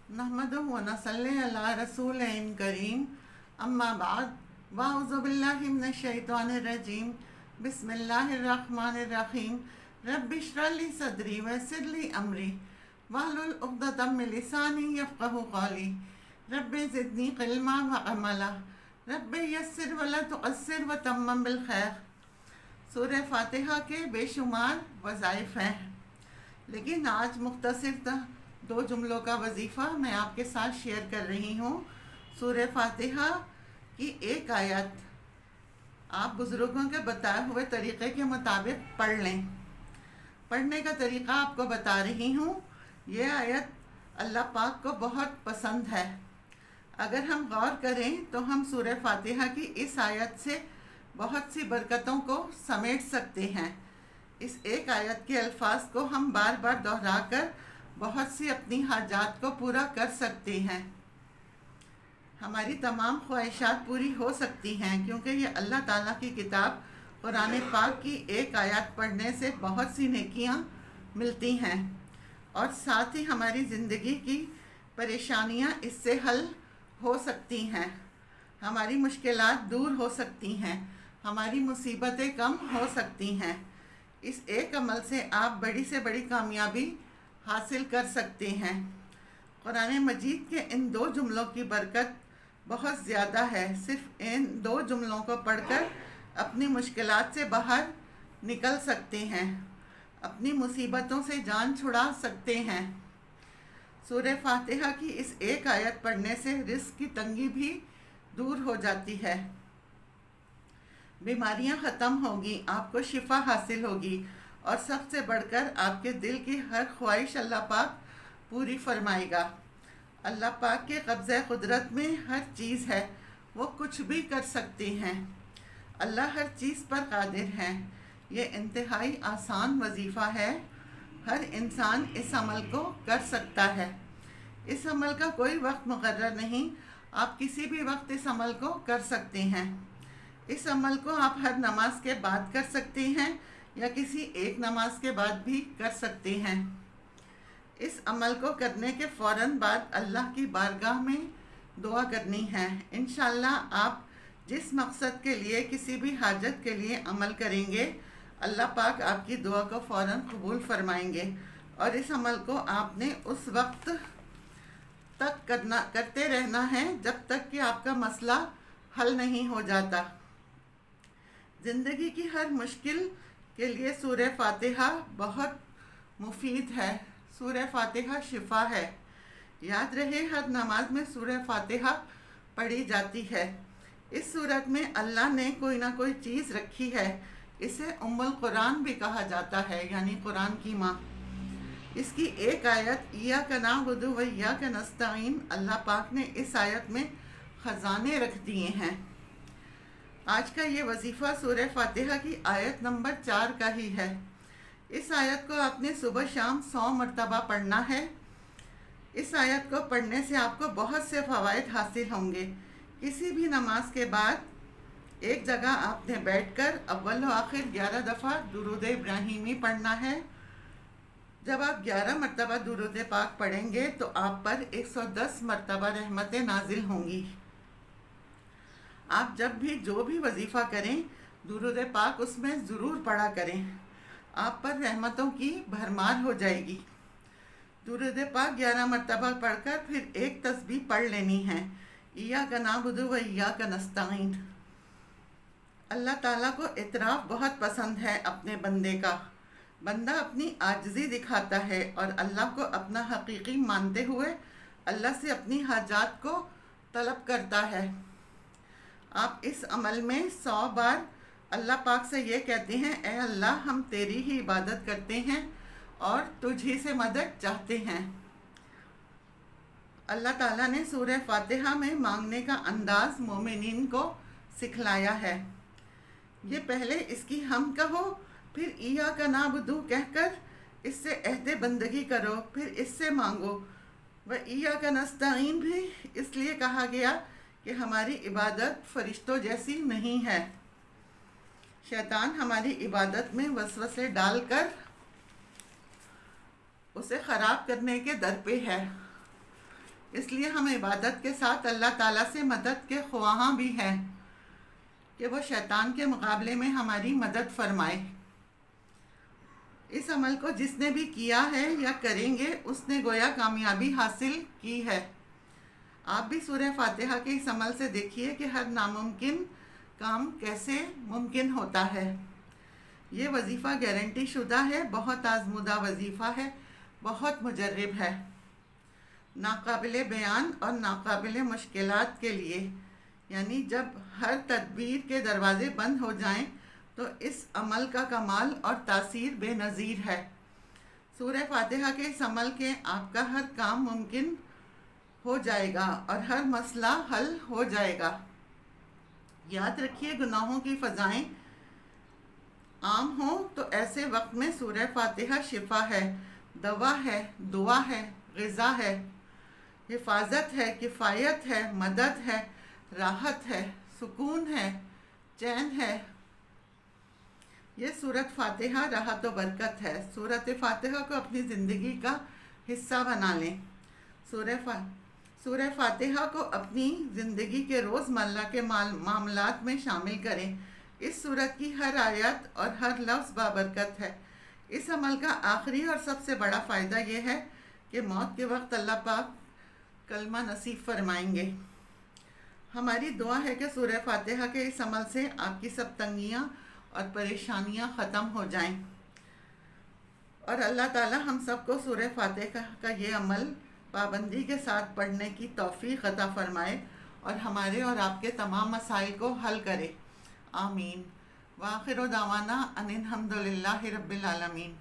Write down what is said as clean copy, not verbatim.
नहमदुहु व नसल्ली अला रसूलिन करीम अम्मा बाद वाउज़ु बिल्लाहि मिनश शैतानिर रजीम बिस्मिल्लाहिर रहमानिर रहीम रब्बि इश्रह ली सदरी व यस्सिर ली अमरी वहलुल उक़दतम मिन लिसानी यफ़क़हू क़ौली रब्बि ज़िदनी इल्मा व अमला रब्बि यस्सिर व ला तुअस्सिर व तम्मम बिल खैर। सूरह फातिहा के बेशुमार वज़ाइफ़ हैं, लेकिन आज मुख्तसर 2 जुमलों का वजीफ़ा मैं आपके साथ शेयर कर रही हूँ। सूरह फातिहा की एक आयत आप बुज़ुर्गों के बताए हुए तरीक़े के मुताबिक पढ़ लें। पढ़ने का तरीक़ा आपको बता रही हूँ। ये आयत अल्लाह पाक को बहुत पसंद है। अगर हम गौर करें तो हम सूरह फातिहा की इस आयत से बहुत सी बरकतों को समेट सकते हैं। इस एक आयत के अल्फाज को हम बार बार दोहरा कर बहुत सी अपनी हाजात को पूरा कर सकते हैं। हमारी तमाम ख्वाहिशात पूरी हो सकती हैं, क्योंकि ये अल्लाह ताला की किताब कुरान पाक की एक आयत पढ़ने से बहुत सी नेकियां मिलती हैं और साथ ही हमारी ज़िंदगी की परेशानियां इससे हल हो सकती हैं, हमारी मुश्किलात दूर हो सकती हैं, हमारी मुसीबतें कम हो सकती हैं। इस एक अमल से आप बड़ी से बड़ी कामयाबी हासिल कर सकते हैं। कुरान मजीद के इन 2 जुमलों की बरकत बहुत ज़्यादा है। सिर्फ़ इन 2 जुमलों को पढ़कर अपनी मुश्किलात से बाहर निकल सकते हैं, अपनी मुसीबतों से जान छुड़ा सकते हैं। सूरह फातिहा की इस एक आयत पढ़ने से रिज़्क़ की तंगी भी दूर हो जाती है, बीमारियां ख़त्म होगी, आपको शिफा हासिल होगी और सबसे बढ़कर आपके दिल की हर ख्वाहिश अल्लाह पाक पूरी फरमाएगा। अल्लाह पाक के कब्ज़े कुदरत में हर चीज़ है, वो कुछ भी कर सकते हैं। अल्लाह हर चीज़ पर कादिर हैं। ये इंतहाई आसान वजीफ़ा है, हर इंसान इस अमल को कर सकता है। इस अमल का कोई वक्त मुकर्रर नहीं, आप किसी भी वक्त इस अमल को कर सकते हैं। इस अमल को आप हर नमाज के बाद कर सकते हैं या किसी एक नमाज के बाद भी कर सकते हैं। इस अमल को करने के फ़ौरन बाद अल्लाह की बारगाह में दुआ करनी है। इंशाअल्लाह आप जिस मकसद के लिए, किसी भी हाजत के लिए अमल करेंगे, अल्लाह पाक आपकी दुआ को फ़ौरन कबूल फरमाएंगे। और इस अमल को आपने उस वक्त तक करते रहना है जब तक कि आपका मसला हल नहीं हो जाता। ज़िंदगी की हर मुश्किल के लिए सूरह फातिहा बहुत मुफीद है। सूरह फातिहा शिफा है। याद रहे, हर नमाज में सूरह फातिहा पढ़ी जाती है। इस सूरत में अल्लाह ने कोई ना कोई चीज़ रखी है। इसे उम्मुल कुरान भी कहा जाता है, यानी कुरान की माँ। इसकी एक आयत इय्याका नअबुदु व इय्याका नस्तईन, अल्लाह पाक ने इस आयत में ख़जाने रख दिए हैं। आज का ये वजीफ़ा सूरह फातिहा की आयत नंबर 4 का ही है। इस आयत को आपने सुबह शाम 100 मरतबा पढ़ना है। इस आयत को पढ़ने से आपको बहुत से फ़वाइद हासिल होंगे। किसी भी नमाज के बाद एक जगह आपने बैठकर अव्वल व आखिर 11 दफ़ा दुरूद इब्राहिमी पढ़ना है। जब आप 11 मरतबा दुरूद पाक पढ़ेंगे तो आप पर 110 मरतबा रहमतें नाजिल होंगी। आप जब भी जो भी वजीफ़ा करें, दुरूद पाक उसमें ज़रूर पढ़ा करें, आप पर रहमतों की भरमार हो जाएगी। दुरूद पाक 11 मरतबा पढ़कर फिर एक तस्बीह पढ़ लेनी है, इय्याका नअबुदु व इय्याका नस्तईन। अल्लाह ताला को इतराफ़ बहुत पसंद है अपने बंदे का। बंदा अपनी आजिज़ी दिखाता है और अल्लाह को अपना हकीकी मानते हुए अल्लाह से अपनी हाजात को तलब करता है। आप इस अमल में 100 बार अल्लाह पाक से ये कहते हैं, ए अल्लाह, हम तेरी ही इबादत करते हैं और तुझी से मदद चाहते हैं। अल्लाह ताला ने सूरह फातिहा में मांगने का अंदाज़ मोमिनीन को सिखलाया है। ये पहले इसकी हम कहो, फिर इय्याका नअबुदु कहकर इससे अहद बंदगी करो, फिर इससे मांगो। व इय्याका नस्तईन भी इसलिए कहा गया कि हमारी इबादत फरिश्तों जैसी नहीं है। शैतान हमारी इबादत में वसवसे डालकर उसे ख़राब करने के दर पे है। اس لیے ہم عبادت کے ساتھ اللہ تعالیٰ سے مدد کے خواہاں بھی ہیں کہ وہ شیطان کے مقابلے میں ہماری مدد فرمائے۔ اس عمل کو جس نے بھی کیا ہے یا کریں گے اس نے گویا کامیابی حاصل کی ہے۔ آپ بھی سورہ فاتحہ کے اس عمل سے دیکھیے کہ ہر ناممکن کام کیسے ممکن ہوتا ہے۔ یہ وظیفہ گارنٹی شدہ ہے، بہت آزمودہ وظیفہ ہے، بہت مجرب ہے، ناقابل بیان اور ناقابل مشکلات کے لیے۔ یعنی جب ہر تدبیر کے دروازے بند ہو جائیں تو اس عمل کا کمال اور تاثیر بے نظیر ہے۔ سورہ فاتحہ کے اس عمل کے آپ کا ہر کام ممکن ہو جائے گا اور ہر مسئلہ حل ہو جائے گا۔ یاد رکھیے، گناہوں کی فضائیں عام ہوں تو ایسے وقت میں سورہ فاتحہ شفا ہے، دوا ہے، دعا ہے، غذا ہے، حفاظت ہے، کفایت ہے، مدد ہے، راحت ہے، سکون ہے، چین ہے۔ یہ سورۃ فاتحہ راحت و برکت ہے۔ سورۃ فاتحہ کو اپنی زندگی کا حصہ بنا لیں۔ سورہ فاتحہ کو اپنی زندگی کے روزمرہ کے معاملات میں شامل کریں۔ اس سورت کی ہر آیت اور ہر لفظ بابرکت ہے۔ اس عمل کا آخری اور سب سے بڑا فائدہ یہ ہے کہ موت کے وقت اللہ پاک کلمہ نصیب فرمائیں گے۔ ہماری دعا ہے کہ سورہ فاتحہ کے اس عمل سے آپ کی سب تنگیاں اور پریشانیاں ختم ہو جائیں، اور اللہ تعالی ہم سب کو سورہ فاتحہ کا یہ عمل پابندی کے ساتھ پڑھنے کی توفیق عطا فرمائے اور ہمارے اور آپ کے تمام مسائل کو حل کرے۔ آمین۔ وآخر دعوانا ان الحمد للہ رب العالمین۔